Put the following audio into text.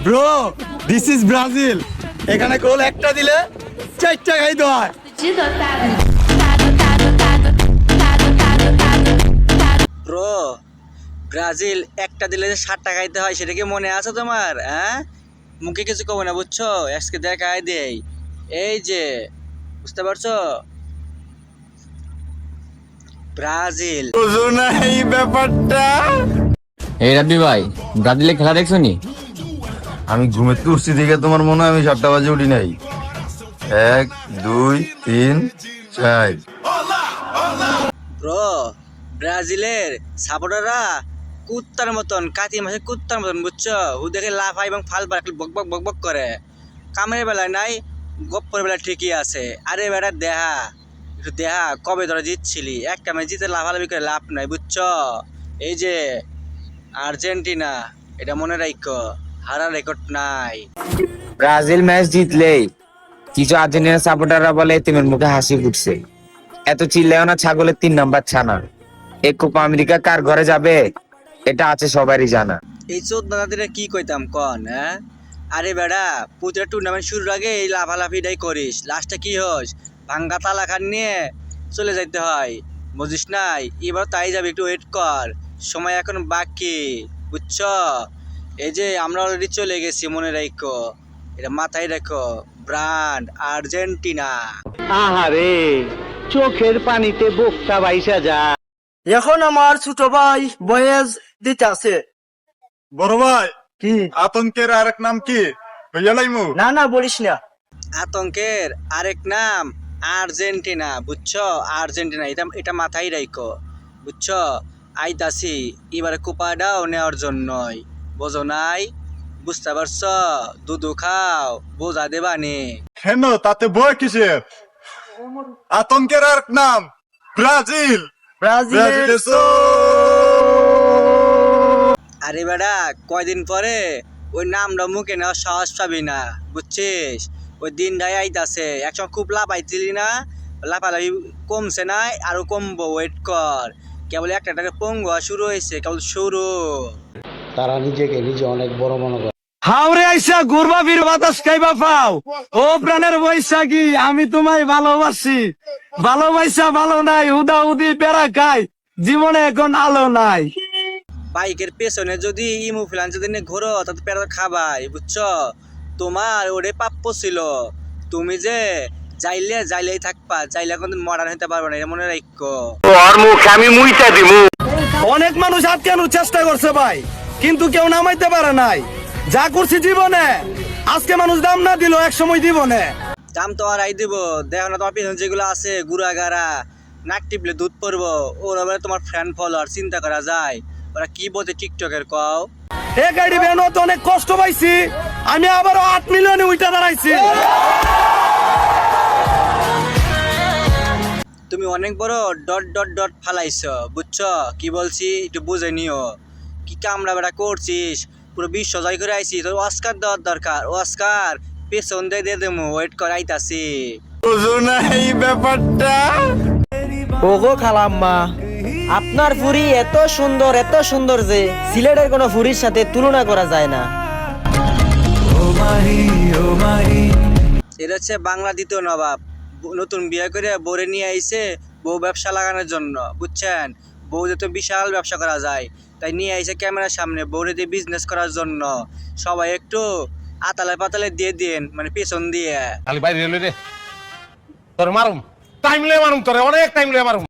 Bro this is Brazil. এখানে গোল একটা দিলে 4টা খাইতে হয়। ব্রো ব্রাজিল একটা দিলে যে 7টা খাইতে হয় সেটা কি মনে আছে তোমার? হ্যাঁ, মুখে কিছু কব না বুঝছো, আজকে দেখাই দেই। এই যে বুঝতে পারছো, ব্রাজিল। বুঝো না এই ব্যাপারটা। এই রাব্বি ভাই, ব্রাজিলের খেলা দেখছো নি? আমি ঘুমেতে উঠছি দেখে তোমার মনে হয় আমি 7টা বাজে উঠি নাই। 1 2 3 4। ব্রো ব্রাজিলের সাপোর্টাররা কুত্তার মতন, কাতি মাসে কুত্তার মতন বুঝছো, ও দেখে লাফায় এবং ফাল পায়, বক বক বক বক করে। কামের বেলায় নাই, গপ্পর বেলা ঠিকই আছে। আরে বেটা দেহা, একটু দেহা, কবে ধরে জিতছিলি, একটা ম্যাচ জিতে লাফালাফি করে লাভ নাই বুঝছো। এই যে আর্জেন্টিনা, এটা মনে রাখো, হারার রেকর্ড নাই। ব্রাজিল ম্যাচ জিতলেই কিছু আর্জেন্টিনা সাপোর্টাররা বলে এতিমের মুখে হাসি ফুটছে। এত চিল্লাও না ছাগলের 3 নাম্বার ছানা। এই কোপা আমেরিকা কার ঘরে যাবে এটা আছে সবারই জানা। এই 14 দিনে কি কইতাম কন? হ্যাঁ, আরে বেড়া প্রতিটা টুর্নামেন্ট শুরুর আগে এই লাফালাফিটাই করিস, লাস্টে কি হস, ভাঙ্গা তালা খান নিয়ে চলে যাইতে হয়, বুঝিস নাই? এবার তাই যাবে, একটু ওয়েট কর, সময় এখন বাকি বুঝছ। এই যে আমরা অলরেডি চলে গেছি, মনে রাখো, এটা মাথায় রাখো, ব্র্যান্ড আর্জেন্টিনা। আহারে, চোখের পানিতে বোকটা বাইসা যা। এখন আমার ছোট ভাই বয়েজ দিতে আছে। বড় ভাই, কি? আতঙ্কের আরেক নাম কি হইয়া লাইমু? না না বলিস না। আতঙ্কের আরেক নাম আর্জেন্টিনা বুঝছো, আর্জেন্টিনা, এটা এটা মাথায় রাখো বুঝছো। আইতাছি এবারে কোপাটাও নেওয়ার জন্যই, বোঝো নাই? বুঝতে পারছো? দুধু খাও, বোঝা দেবানি। কেন, তাতে বয় কিসের? আতঙ্কের আরেক নাম ব্রাজিল। ব্রাজিলের আরে বেড়া কয়দিন পরে ওই নামটা মুখে নেওয়ার সাহস পাবি না বুঝছিস। ওই দিনটাই আইতাছে, একসময় খুব লাভ আইছিলি না, লাফালাফি কমছে না, আরো কমবো, ওয়েট কর। কেবল একটা পঙ্গু শুরু হয়েছে, কেবল শুরু। তারা নিজেকে নিজে অনেক বড় মনে করে। হাওরে আইসা ঘুরবা ফির বাতাস খাইবা পাও। ও প্রাণের বৈশাখী, আমি তোমায় ভালোবাসি। ভালোবাসা ভালো নাই, হুদা হুদি পেরা খাই, জীবনে এখন আলো নাই। বাইকের পেছনে যদি ইমু ফিলান যদি ঘোরো তাতে পেরা খাবাই বুঝছো। তোমার ওরে প্রাপ্য ছিল, তুমি যে যাইলেই থাকবা, যাইলে কোনদিন মডার্ন হইতে পারবে না, এটা মনে রাখো। অনেক মানুষ আটকানোর চেষ্টা করছে ভাই, কিন্তু কেউ নামাইতে পারে নাই। যা করছি জীবনে, আজকে মানুষ দাম না দিল এক সময় জীবনে দাম তো আর আই দিব। দেখো না তোমার পিছনে যেগুলো আছে গুড়া গাড়া, নাক টিপলে দুধ পড়বো, ওরা বলে তোমার ফ্যান ফলোয়ার, চিন্তা করা যায় ওরা কি বলতে টিকটকের কও। এক আইডি বেন তো অনেক কষ্ট পাইছি, আমি আবারও 8 মিলিয়নে উইটা দাঁড়াইছি। তুমি অনেক বড় ডট ডট ডট ফালাইছো বুঝছো, কি বলছি একটু বুঝে নিও। কি কামড়া বেড়া করছিস, পুরো বিশ্ব জয় করে আইছি, তোর অস্কার দেওয়ার দরকার, অস্কার পেছন দিয়ে দেবো, ওয়েট করে আইতাছি। বুঝো না এই ব্যাপারটা। ওগো খালাম্মা, আপনার ফুরি এত সুন্দর যে সিলেটের কোনো ফুরির সাথে তুলনা করা যায় না। এটা হচ্ছে বাংলা দ্বিতীয় নবাব, নতুন বিয়ে করে বউরে নিয়ে আইছে বউ ব্যবসা লাগানোর জন্য বুঝছেন। বউ তো বিশাল ব্যবসা করা যায়, তাই নিয়ে আইছে ক্যামেরার সামনে বউরে দিয়ে বিজনেস করার জন্য। সবাই একটু আতালে পাতালে দিয়ে দিন, মানে পেছন দিয়ে। খালি বাইরে রে তোর মারুম, টাইম লয়ে মারুম, তোরে অনেক টাইম লয়ে মারুম।